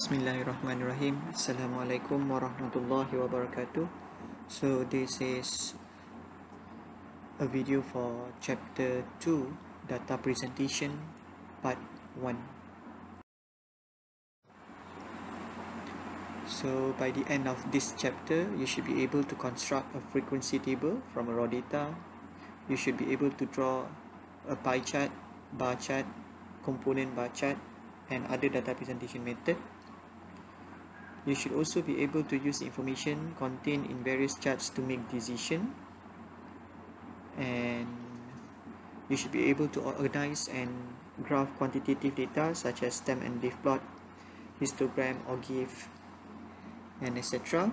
Bismillahirrahmanirrahim. Assalamualaikum warahmatullahi wabarakatuh. So this is a video for chapter 2, data presentation, part 1. So by the end of this chapter, you should be able to construct a frequency table from a raw data. You should be able to draw a pie chart, bar chart, component bar chart, and other data presentation method. You should also be able to use information contained in various charts to make decision, and you should be able to organize and graph quantitative data such as stem and leaf plot, histogram or GIF, and etc.,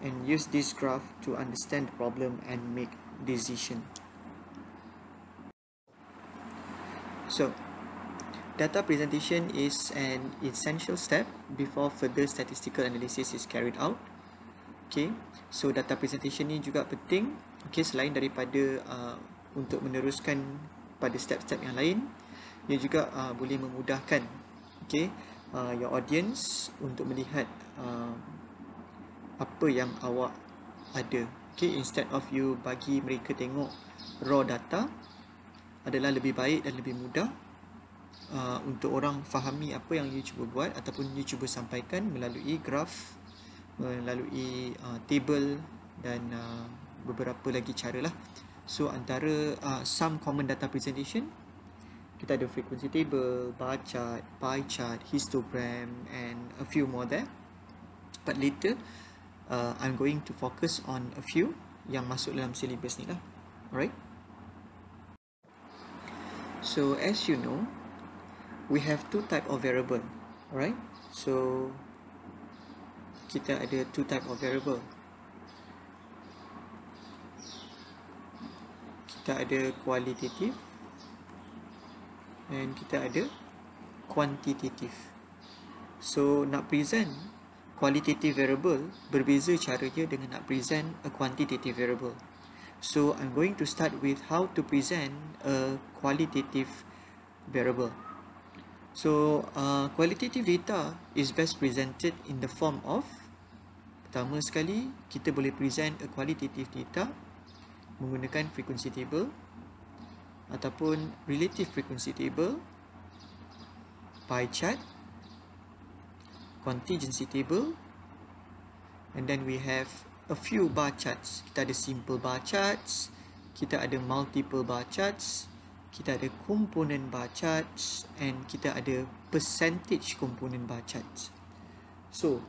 and use this graph to understand the problem and make decision. So data presentation is an essential step before further statistical analysis is carried out. Okay, so data presentation ni juga penting. Okay, selain daripada untuk meneruskan pada step-step yang lain, ia juga boleh memudahkan your audience untuk melihat apa yang awak ada. Okay, instead of you bagi mereka tengok raw data, adalah lebih baik dan lebih mudah untuk orang fahami apa yang you cuba buat ataupun you cuba sampaikan melalui graf, melalui table dan beberapa lagi cara lah. So antara some common data presentation, kita ada frequency table, bar chart, pie chart, histogram and a few more there. But later I'm going to focus on a few yang masuk dalam syllabus ni lah. Alright. So as you know, we have two type of variable. Alright. So kita ada two type of variable. Kita ada qualitative and kita ada quantitative. So nak present qualitative variable berbeza caranya dengan nak present a quantitative variable. So I'm going to start with how to present a qualitative variable. So qualitative data is best presented in the form of, pertama sekali kita boleh present a qualitative data menggunakan frequency table ataupun relative frequency table, pie chart, contingency table, and then we have a few bar charts. Kita ada simple bar charts, kita ada multiple bar charts, kita ada component bar charts, and kita ada percentage component bar charts. So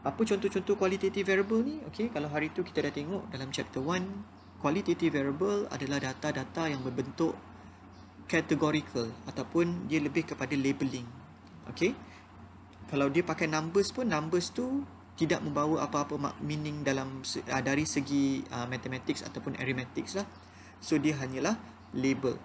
apa contoh-contoh qualitative variable ni? Okay, kalau hari tu kita dah tengok dalam chapter 1, qualitative variable adalah data-data yang berbentuk categorical ataupun dia lebih kepada labeling. Okay, kalau dia pakai numbers pun, numbers tu tidak membawa apa-apa meaning dalam dari segi mathematics ataupun arithmetics lah. So dia hanyalah label.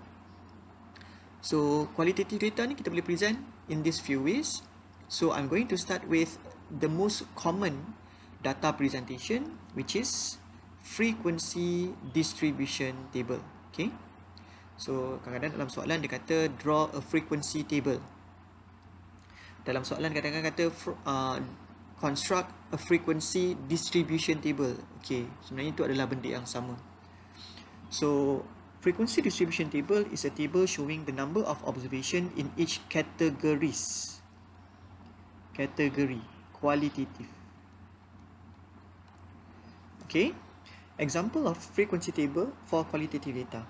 So qualitative data ni kita boleh present in these few ways. So I'm going to start with the most common data presentation, which is frequency distribution table. Okay, so kadang-kadang dalam soalan dia kata draw a frequency table. Dalam soalan kadang-kadang kata construct a frequency distribution table. Okay, sebenarnya itu adalah benda yang sama. So frequency distribution table is a table showing the number of observation in each categories. Category qualitative. Okay, example of frequency table for qualitative data.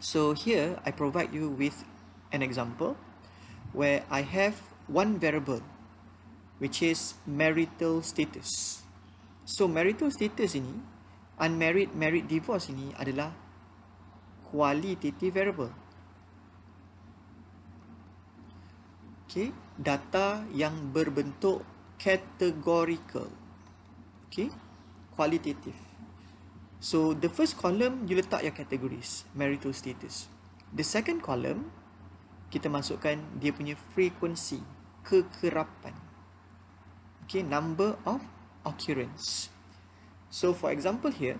So here I provide you with an example where I have one variable which is marital status. So marital status ini, unmarried, married, divorce ini adalah qualitative variable. Okay, data yang berbentuk categorical. Okay, qualitative. So the first column you letak your categories, marital status. The second column kita masukkan dia punya frequency, kekerapan. Okay, number of occurrence. So for example here,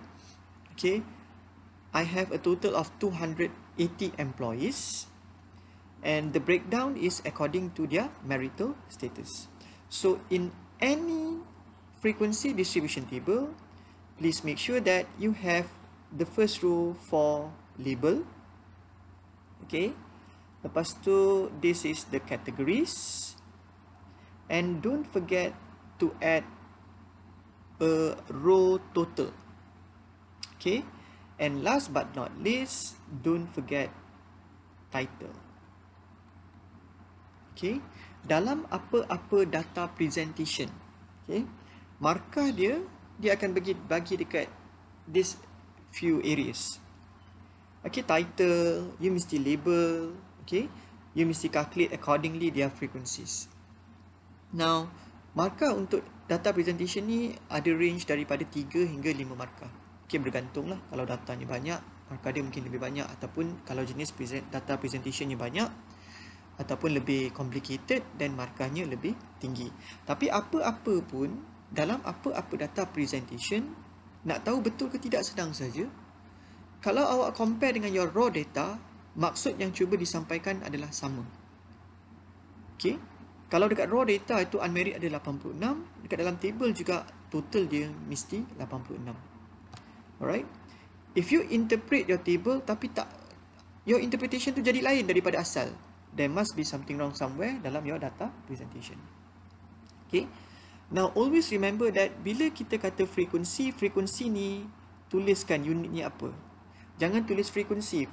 okay, I have a total of 280 employees and the breakdown is according to their marital status. So in any frequency distribution table, please make sure that you have the first row for label. Okay. Lepas tu, this is the categories. And don't forget to add a row total. Okay. And last but not least, don't forget title. Okay. Dalam apa-apa data presentation, okay, markah dia akan bagi dekat this few areas. Okay, title, you mesti label, okay, you mesti calculate accordingly their frequencies. Now, markah untuk data presentation ni ada range daripada 3 hingga 5 markah. Okay, bergantung lah. Kalau datanya banyak, markah dia mungkin lebih banyak, ataupun kalau jenis data presentationnya banyak ataupun lebih complicated, dan markahnya lebih tinggi. Tapi apa-apa pun, dalam apa-apa data presentation, nak tahu betul ke tidak sedang saja. Kalau awak compare dengan your raw data, maksud yang cuba disampaikan adalah sama. Okay. Kalau dekat raw data itu unmarried ada 86, dekat dalam table juga total dia mesti 86. Alright. If you interpret your table tapi your interpretation tu jadi lain daripada asal, there must be something wrong somewhere dalam your data presentation. Okay. Now always remember that bila kita kata frekuensi ni tuliskan unitnya apa. Jangan tulis frekuensi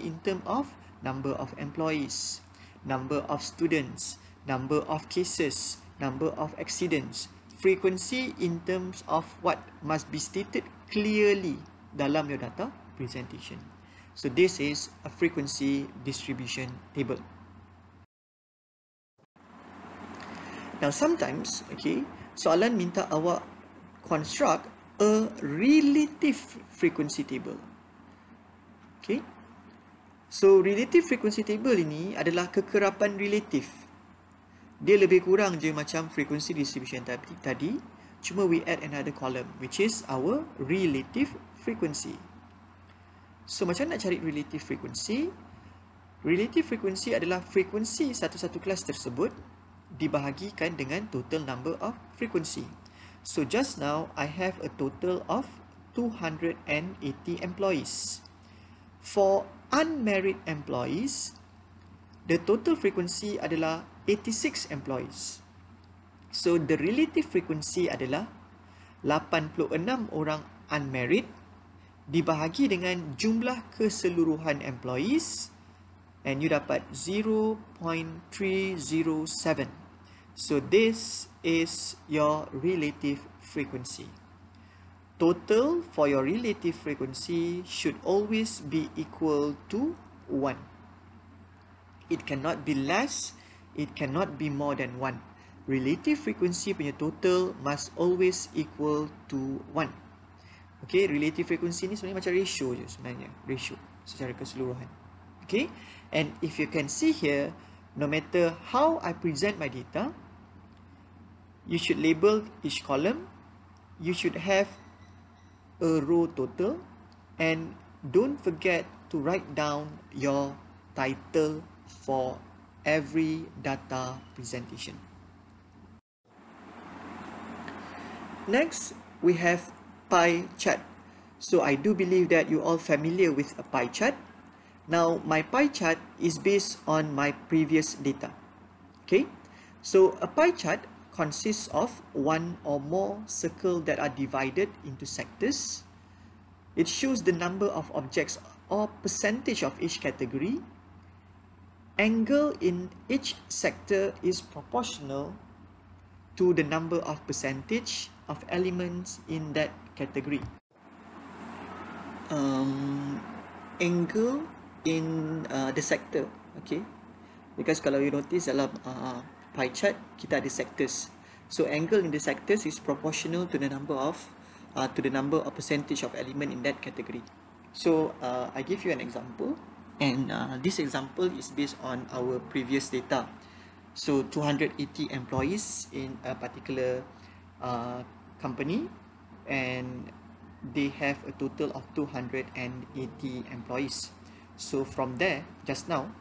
in term of number of employees, number of students, number of cases, number of accidents. Frequency in terms of what must be stated clearly dalam your data presentation. So this is a frequency distribution table. Now sometimes, okay, soalan minta awak construct a relative frequency table. Okay. So relative frequency table ini adalah kekerapan relatif. Dia lebih kurang je macam frequency distribution tadi, cuma we add another column which is our relative frequency. So macam nak cari relative frequency? Relative frequency adalah frekuensi satu-satu kelas tersebut dibahagikan dengan total number of frequency. So just now I have a total of 280 employees. For unmarried employees, the total frequency adalah 86 employees. So the relative frequency adalah 86 orang unmarried dibahagi dengan jumlah keseluruhan employees, and you dapat 0.307. So this is your relative frequency. Total for your relative frequency should always be equal to 1. It cannot be less, it cannot be more than 1. Relative frequency punya total must always equal to 1. Okay, relative frequency ni sebenarnya macam ratio je sebenarnya. Ratio secara keseluruhan. Okay, and if you can see here, no matter how I present my data, you should label each column. You should have a row total, and don't forget to write down your title for every data presentation. Next, we have pie chart. So I do believe that you all familiar with a pie chart. Now my pie chart is based on my previous data. Okay, so a pie chart consists of one or more circles that are divided into sectors. It shows the number of objects or percentage of each category. Angle in each sector is proportional to the number of percentage of elements in that category. Angle in the sector, okay, because kalau you notice dalam pie chart kita ada sectors, so angle in the sectors is proportional to the number of percentage of element in that category. So I give you an example, and this example is based on our previous data. So 280 employees in a particular company, and they have a total of 280 employees. So from there, just now,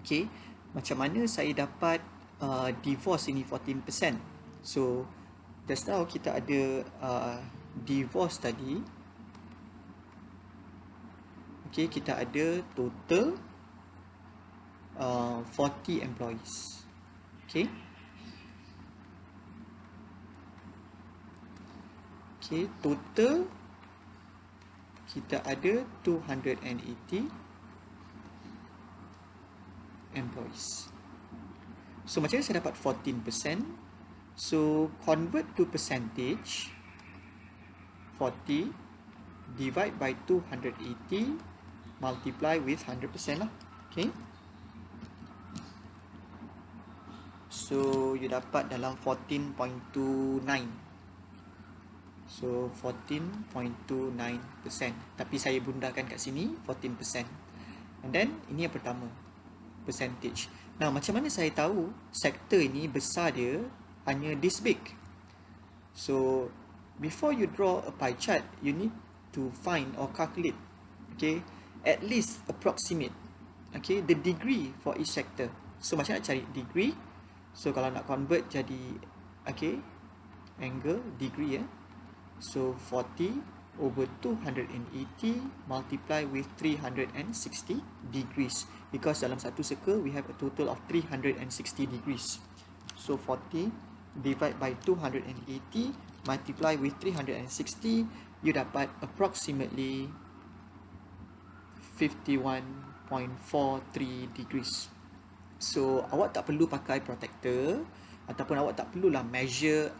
okay, macam mana saya dapat divorce ini 14%. So just now kita ada divorce tadi. Okay, kita ada total 40 employees. Okay. Okay, total kita ada 280 employees. So macam mana saya dapat 14%? So convert to percentage. 40 divide by 280 multiply with 100% lah. Okay. So you dapat dalam 14.29. So 14.29%. Tapi saya bundakan kat sini 14%. And then ini yang pertama, percentage. Nah, macam mana saya tahu sektor ini besar dia hanya this big? So before you draw a pie chart, you need to find or calculate, okay, at least approximate, okay, the degree for each sector. So macam nak cari degree? So kalau nak convert jadi, okay, angle degree ya. So 40 over 280 multiply with 360 degrees, because dalam satu circle we have a total of 360 degrees. So 40 divide by 280 multiply with 360, you dapat approximately 51.43 degrees. So awak tak perlu pakai protector, ataupun awak tak perlulah measure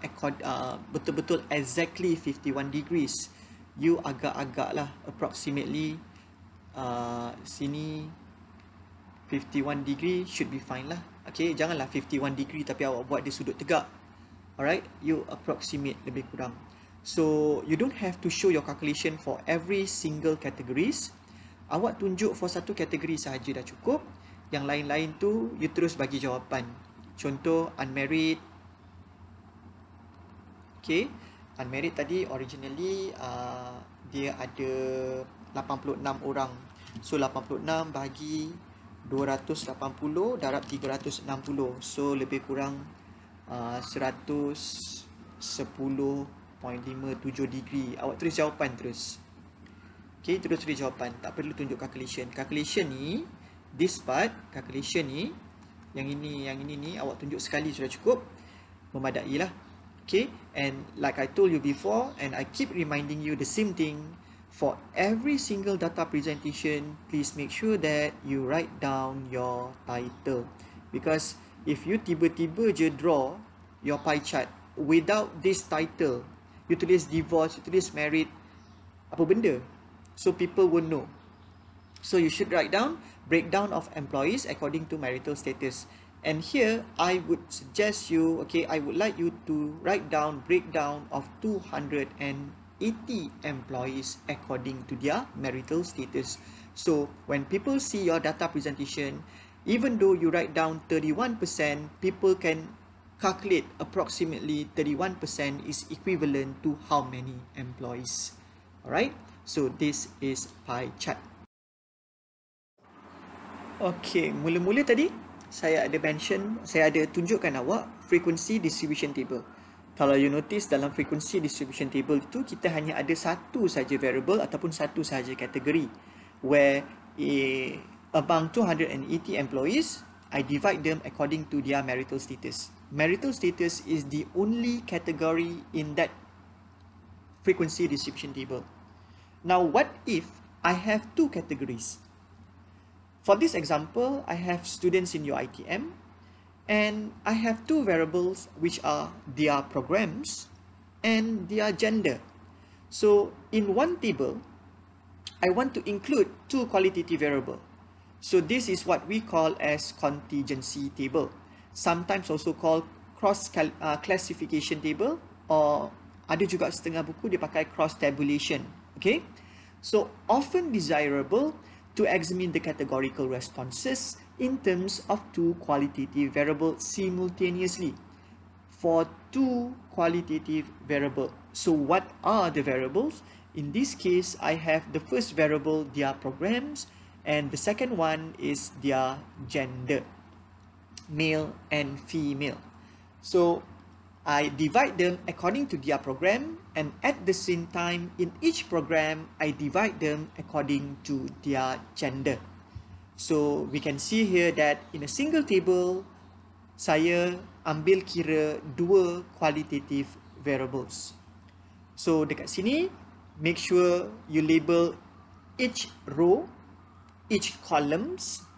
betul-betul exactly 51 degrees. You agak-agak lah, approximately sini 51 degree should be fine lah. Okay, janganlah 51 degree tapi awak buat dia sudut tegak. Alright, you approximate lebih kurang. So you don't have to show your calculation for every single categories. Awak tunjuk for satu kategori sahaja dah cukup. Yang lain-lain tu you terus bagi jawapan. Contoh unmarried. Okay, unmarried tadi originally dia ada 86 orang. So 86 bagi 280 darab 360. So lebih kurang 110.57 degree. Awak tulis jawapan terus. Okay, terus tulis jawapan. Tak perlu tunjuk calculation. Calculation ni, this part, calculation ni, yang ini ni awak tunjuk sekali sudah cukup, memadai lah. Okay, and like I told you before, and I keep reminding you the same thing, for every single data presentation, please make sure that you write down your title. Because if you tiba-tiba je draw your pie chart without this title, you tulis divorce, you tulis married, apa benda? So people won't know. So you should write down breakdown of employees according to marital status. And here I would suggest you, okay, I would like you to write down breakdown of 280 employees according to their marital status. So when people see your data presentation, even though you write down 31%, people can calculate approximately 31% is equivalent to how many employees. Alright, so this is pie chart. Okay, mula-mula tadi saya ada tunjukkan awak frequency distribution table. Kalau you notice dalam frequency distribution table itu, kita hanya ada satu saja variable ataupun satu saja kategori. Where among 280 employees, I divide them according to their marital status. Marital status is the only category in that frequency distribution table. Now, what if I have two categories? For this example, I have students in your ITM, and I have two variables which are their programs and their gender. So in one table, I want to include two qualitative variables. So this is what we call as contingency table, sometimes also called cross classification table, or ada juga setengah buku dia pakai cross tabulation. Okay, so often desirable to examine the categorical responses in terms of two qualitative variables simultaneously for two qualitative variables. So what are the variables? In this case, I have the first variable, their programs, and the second one is their gender. male and female. So I divide them according to their program, and at the same time in each program I divide them according to their gender. So we can see here that in a single table saya ambil kira dua qualitative variables. So dekat sini, make sure you label each row, each columns.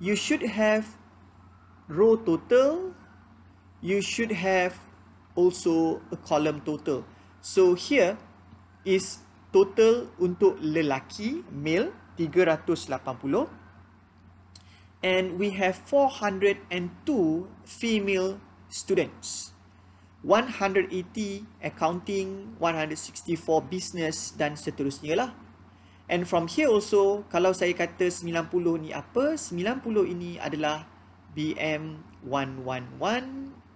You should have row total. You should have also a column total. So here is total untuk lelaki, male, 380. And we have 402 female students. 180 accounting, 164 business dan seterusnya lah. And from here also, kalau saya kata 90 ni apa, 90 ini adalah BM111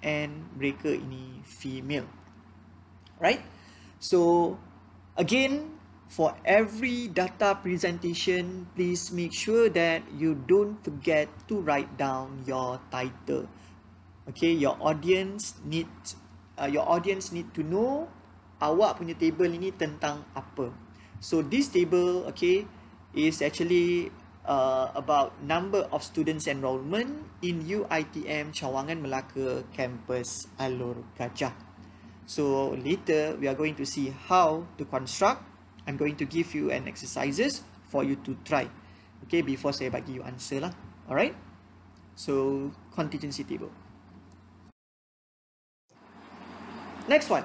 and mereka ini female. Right? So, again, for every data presentation, please make sure that you don't forget to write down your title. Okay, your audience need to know awak punya table ini tentang apa. So this table, okay, is actually about number of students enrollment in UiTM Cawangan Melaka campus Alor Gajah. So later we are going to see how to construct. I'm going to give you an exercises for you to try. Okay, before saya bagi you answer lah. Alright. So contingency table. Next one,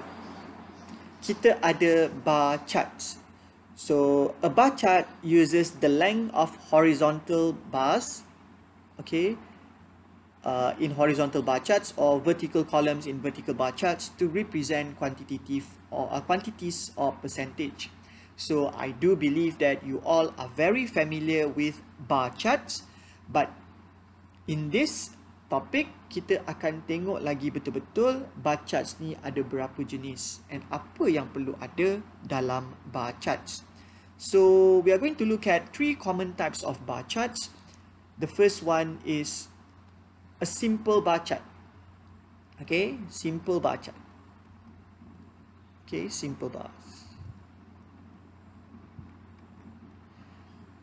kita ada bar charts. So a bar chart uses the length of horizontal bars, okay, in horizontal bar charts or vertical columns in vertical bar charts to represent quantitative or quantities or percentage. So I do believe that you all are very familiar with bar charts, but in this topik kita akan tengok lagi betul-betul bar charts ni ada berapa jenis and apa yang perlu ada dalam bar charts. So we are going to look at 3 common types of bar charts. The first one is a simple bar chart. Okay, simple bar chart. Okay, simple bars.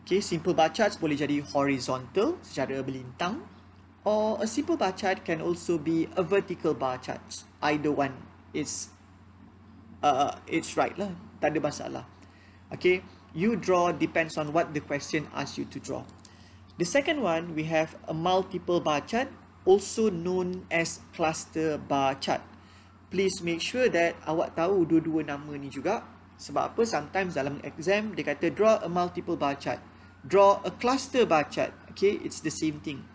Okay, simple bar charts boleh jadi horizontal secara berlintang, or a simple bar chart can also be a vertical bar chart. Either one is it's right lah, tak ada masalah. Okay, you draw depends on what the question asks you to draw. The second one, we have a multiple bar chart, also known as cluster bar chart. Please make sure that awak tahu dua-dua nama ni juga. Sebab apa? Sometimes dalam exam dia kata draw a multiple bar chart, draw a cluster bar chart. Okay, it's the same thing.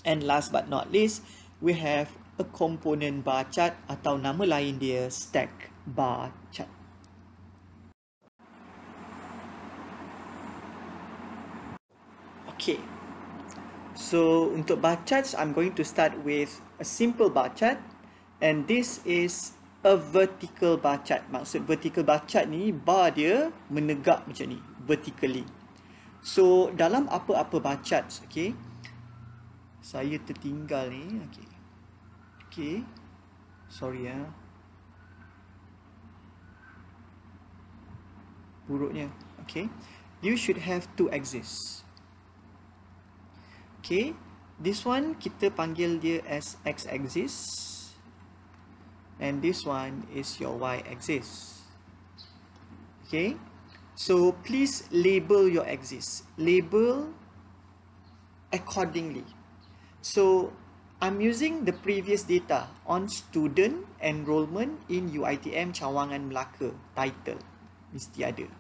And last but not least, we have a component bar chart atau nama lain dia stack bar chart. Okay, so untuk bar charts, I'm going to start with a simple bar chart, and this is a vertical bar chart. Maksud vertical bar chart ni, bar dia menegak macam ni, vertically. So dalam apa-apa bar charts, okay, saya tertinggal ni, okay. Okay, sorry ya. Buruknya, okay. You should have 2 axes. Okay, this one kita panggil dia as x-axis, and this one is your y-axis. Okay, so please label your axis. Label accordingly. So I'm using the previous data on student enrollment in UiTM Cawangan Melaka title. Mesti ada.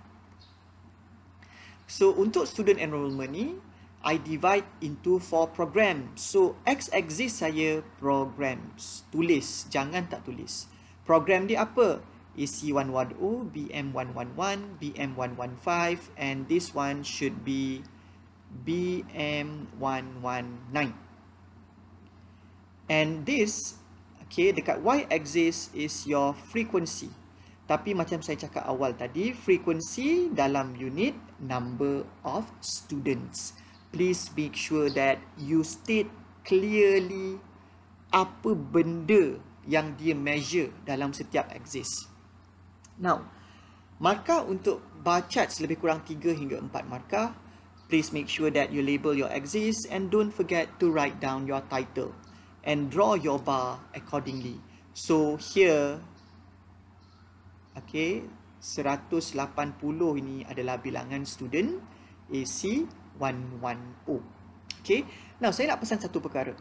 So untuk student enrollment ni, I divide into 4 programs. So x-axis saya programs. Tulis, jangan tak tulis. Program dia apa? AC110, BM111, BM115, and this one should be BM119. And this, okay, dekat y-axis is your frequency. Tapi macam saya cakap awal tadi, frequency dalam unit number of students. Please make sure that you state clearly apa benda yang dia measure dalam setiap axis. Now, markah untuk bar charts lebih kurang 3 hingga 4 markah. Please make sure that you label your axis and don't forget to write down your title and draw your bar accordingly. So here, okay, 180 ini adalah bilangan student AC110. Okay, now saya nak pesan satu perkara.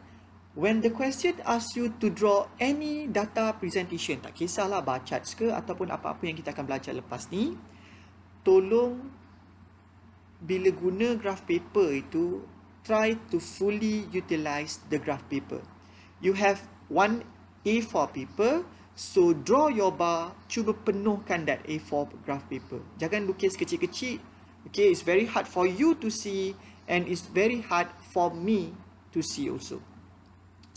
When the question asks you to draw any data presentation, tak kisahlah bar charts ke ataupun apa-apa yang kita akan belajar lepas ni, tolong bila guna graph paper itu, try to fully utilize the graph paper. You have one A4 paper, so draw your bar, cuba penuhkan that A4 graph paper. Jangan lukis kecil-kecil. Okay, it's very hard for you to see and it's very hard for me to see also.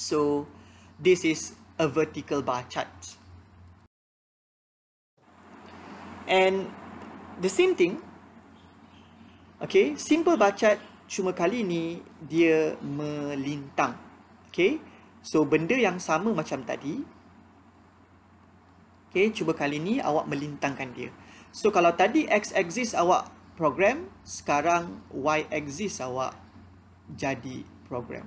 So, this is a vertical bar chart. And the same thing, okay, simple bar chart, cuma kali ni dia melintang. Okay, so benda yang sama macam tadi. Okay, cuba kali ni awak melintangkan dia. So, kalau tadi x-axis awak program, sekarang y-axis awak jadi program.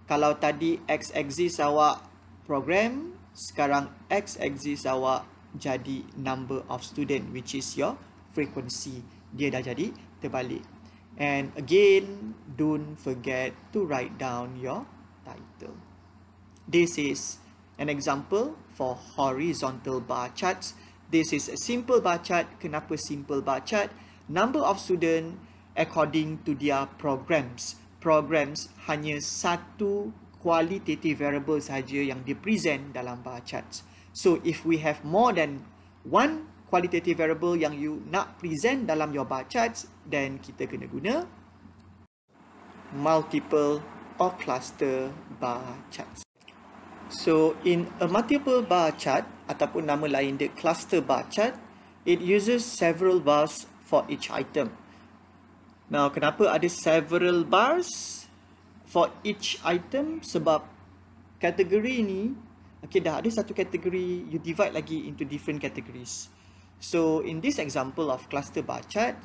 Kalau tadi x-axis awak program, sekarang x-axis awak jadi number of student, which is your frequency. Dia dah jadi terbalik. And again, don't forget to write down your title. This is an example for horizontal bar charts. This is a simple bar chart. Kenapa simple bar chart? Number of student according to their programs. Programs hanya satu qualitative variable saja yang dipresent dalam bar charts. So if we have more than one qualitative variable yang you nak present dalam your bar charts, then kita kena guna multiple or cluster bar charts. So in a multiple bar chart ataupun nama lain dia cluster bar chart, it uses several bars for each item. Now, kenapa ada several bars for each item? Sebab kategori ni, okay, dah ada satu kategori, you divide lagi into different categories. So, in this example of cluster bar chart,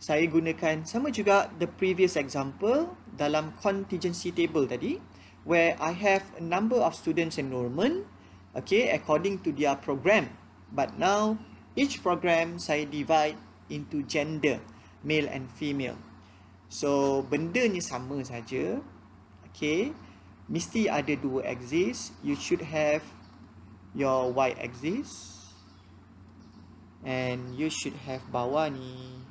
saya gunakan sama juga the previous example dalam contingency table tadi, where I have a number of students enrollment, okay, according to their program. But now, each program saya divide into gender, male and female. So, benda ni sama saja. Okay, mesti ada dua axis. You should have your y-axis and you should have bawah ni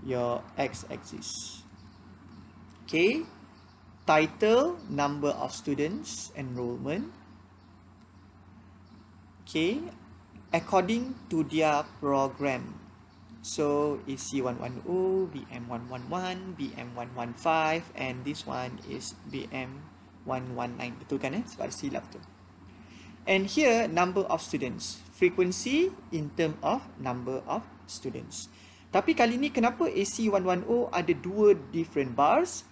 your x-axis. Okay, title, number of students, enrollment. Okay, according to their program. So, AC110, BM111, BM115, and this one is BM119. Betul kan sebab silap tu. And here, number of students. Frequency in term of number of students. Tapi kali ni kenapa AC110 ada dua different bars?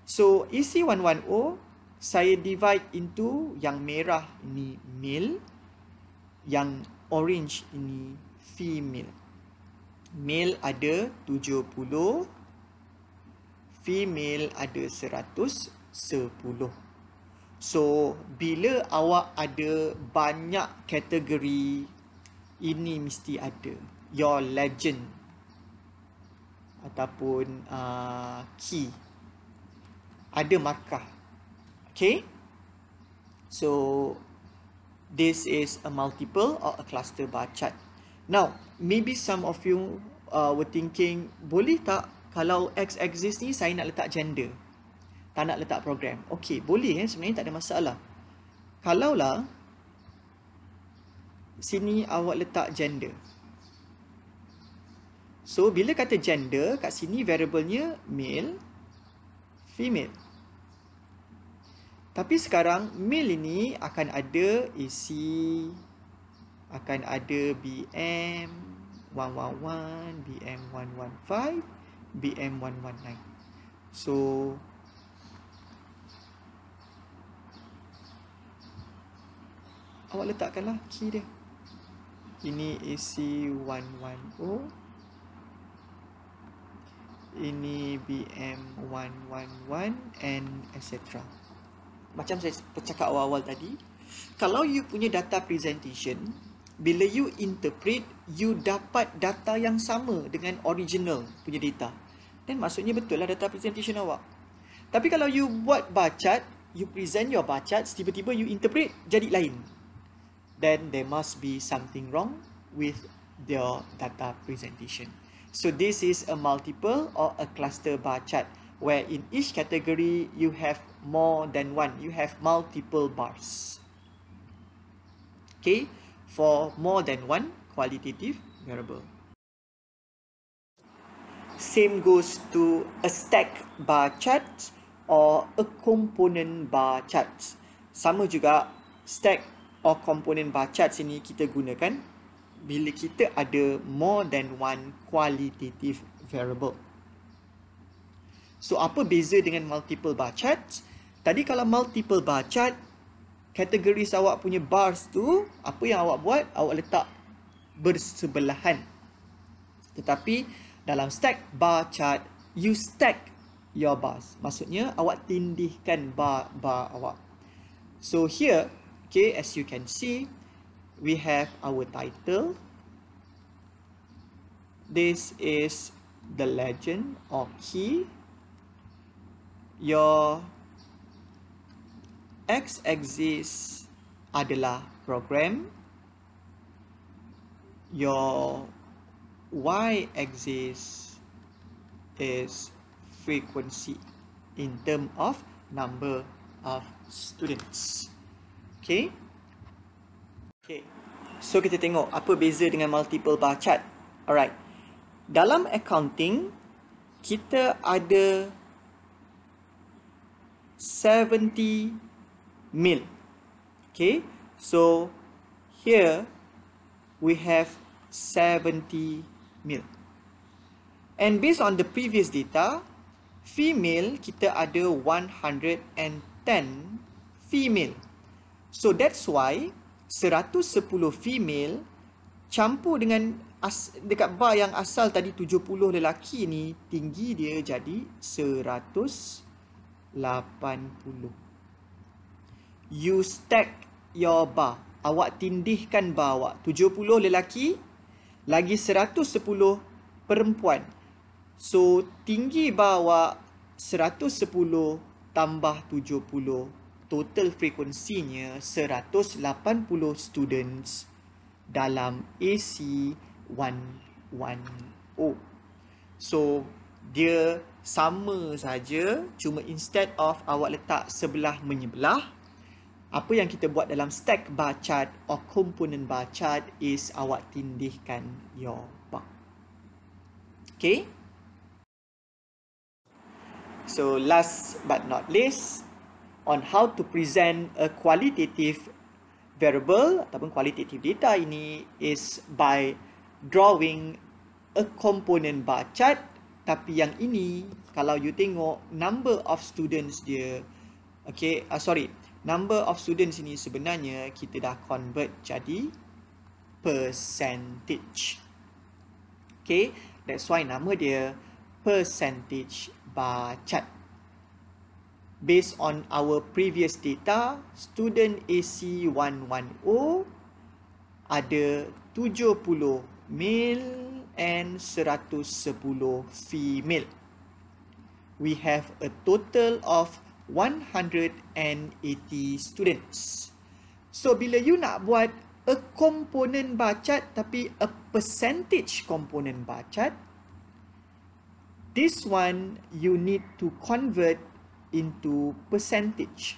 So, AC110, saya divide into yang merah ini male, yang orange ini female. Male ada 70, female ada 110. So, bila awak ada banyak kategori, ini mesti ada your legend ataupun key. Ada markah. Okay? So, this is a multiple or a cluster bar chart. Now, maybe some of you were thinking, boleh tak kalau x-axis ni saya nak letak gender, tak nak letak program? Okey, boleh sebenarnya tak ada masalah. Kalaulah sini awak letak gender. So, bila kata gender, kat sini variabelnya male, female. Tapi sekarang male ini akan ada AC, akan ada BM111, BM115, BM119. So, awak letakkanlah key dia. Ini AC110, ini BM111 and etc. Macam saya cakap awal-awal tadi, kalau you punya data presentation, bila you interpret, you dapat data yang sama dengan original punya data. Dan maksudnya betul lah data presentation awak. Tapi kalau you buat bar chart, you present your bar charts, tiba-tiba you interpret jadi lain. Then there must be something wrong with your data presentation. So this is a multiple or a cluster bar chart, where in each category you have more than one. You have multiple bars. Okay, for more than one qualitative variable. Same goes to a stack bar chart or a component bar chart. Sama juga, stack or component bar chart sini kita gunakan bila kita ada more than one qualitative variable. So apa beza dengan multiple bar chart? Tadi kalau multiple bar chart, kategori awak punya bars tu, apa yang awak buat? Awak letak bersebelahan. Tetapi dalam stack bar chart, you stack your bars. Maksudnya awak tindihkan bar awak. So here, okay, as you can see, we have our title. This is the legend or key. Your x-axis adalah program. Your y-axis is frequency in terms of number of students. Okay. Okay. So kita tengok apa beza dengan multiple bar chart. Alright. Dalam accounting, kita ada 70 mil. Okay. So here we have 70 mil. And based on the previous data, female kita ada 110 female. So that's why 110 female campur dengan dekat bar yang asal tadi 70 lelaki ni, tinggi dia jadi 180. You stack your bar. Awak tindihkan bar awak. 70 lelaki lagi 110 perempuan. So tinggi bar awak 110 tambah 70. Total frekuensinya 180 students dalam AC110. So dia sama saja, cuma instead of awak letak sebelah menyebelah, apa yang kita buat dalam stack bar chart or component bar chart is awak tindihkan your bar. Okay. So last but not least, on how to present a qualitative variable ataupun qualitative data ini is by drawing a component bar chart. Tapi yang ini, kalau you tengok number of students dia, okay, number of students ini sebenarnya kita dah convert jadi percentage. Okay, that's why nama dia percentage bar chart. Based on our previous data, student AC110 ada 70 male and 110 female. We have a total of 180 students. So bila you nak buat a component bar chart tapi a percentage component bar chart, this one you need to convert into percentage.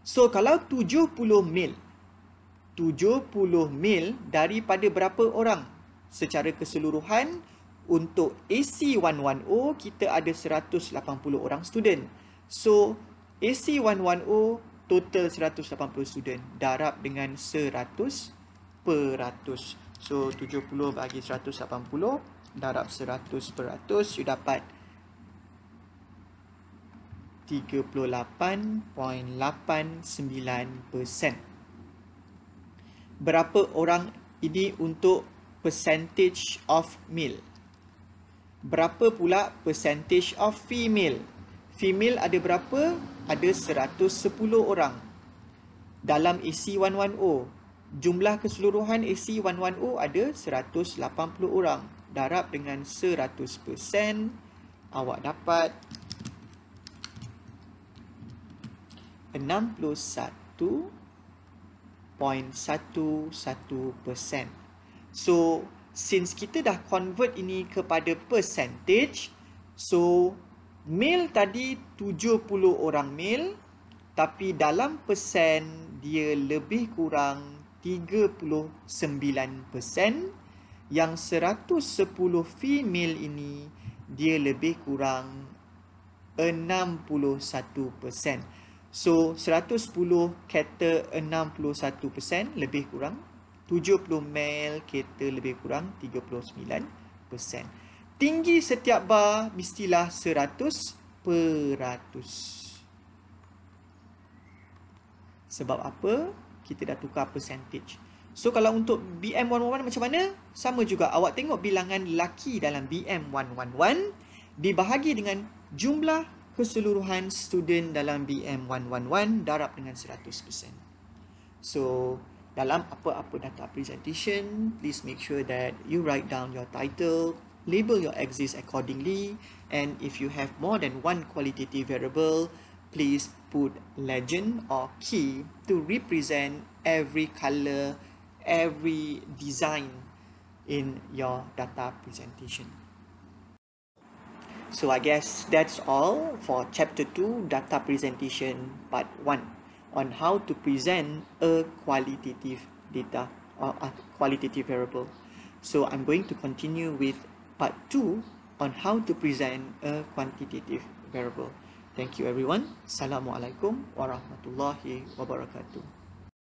So kalau 70 mil daripada berapa orang? Secara keseluruhan untuk AC110 kita ada 180 orang student. So AC110 total 180 student, darab dengan 100%. So 70 bagi 180 darab 100%, you dapat 38.89%. Berapa orang ini untuk percentage of male. Berapa pula percentage of female? Female ada berapa? Ada 110 orang. Dalam AC110, jumlah keseluruhan AC110 ada 180 orang. Darab dengan 100%, awak dapat 61.11%. So, since kita dah convert ini kepada percentage, so male tadi 70 orang male, tapi dalam persen dia lebih kurang 39%. Yang 110 female ini dia lebih kurang 61%. So 110 kata 61% lebih kurang 70 male kata lebih kurang 39%. Tinggi setiap bar mestilah 100%. Sebab apa? Kita dah tukar percentage. So kalau untuk BM111 macam mana? Sama juga. Awak tengok bilangan lelaki dalam BM111 dibahagi dengan jumlah keseluruhan student dalam BM111 darab dengan 100%. So dalam apa-apa data presentation, please make sure that you write down your title, label your axis accordingly, and if you have more than one qualitative variable, please put legend or key to represent every color, every design in your data presentation. So I guess that's all for chapter 2 data presentation part 1 on how to present a qualitative data or a qualitative variable. So I'm going to continue with part 2 on how to present a quantitative variable. Thank you everyone. Assalamualaikum warahmatullahi wabarakatuh.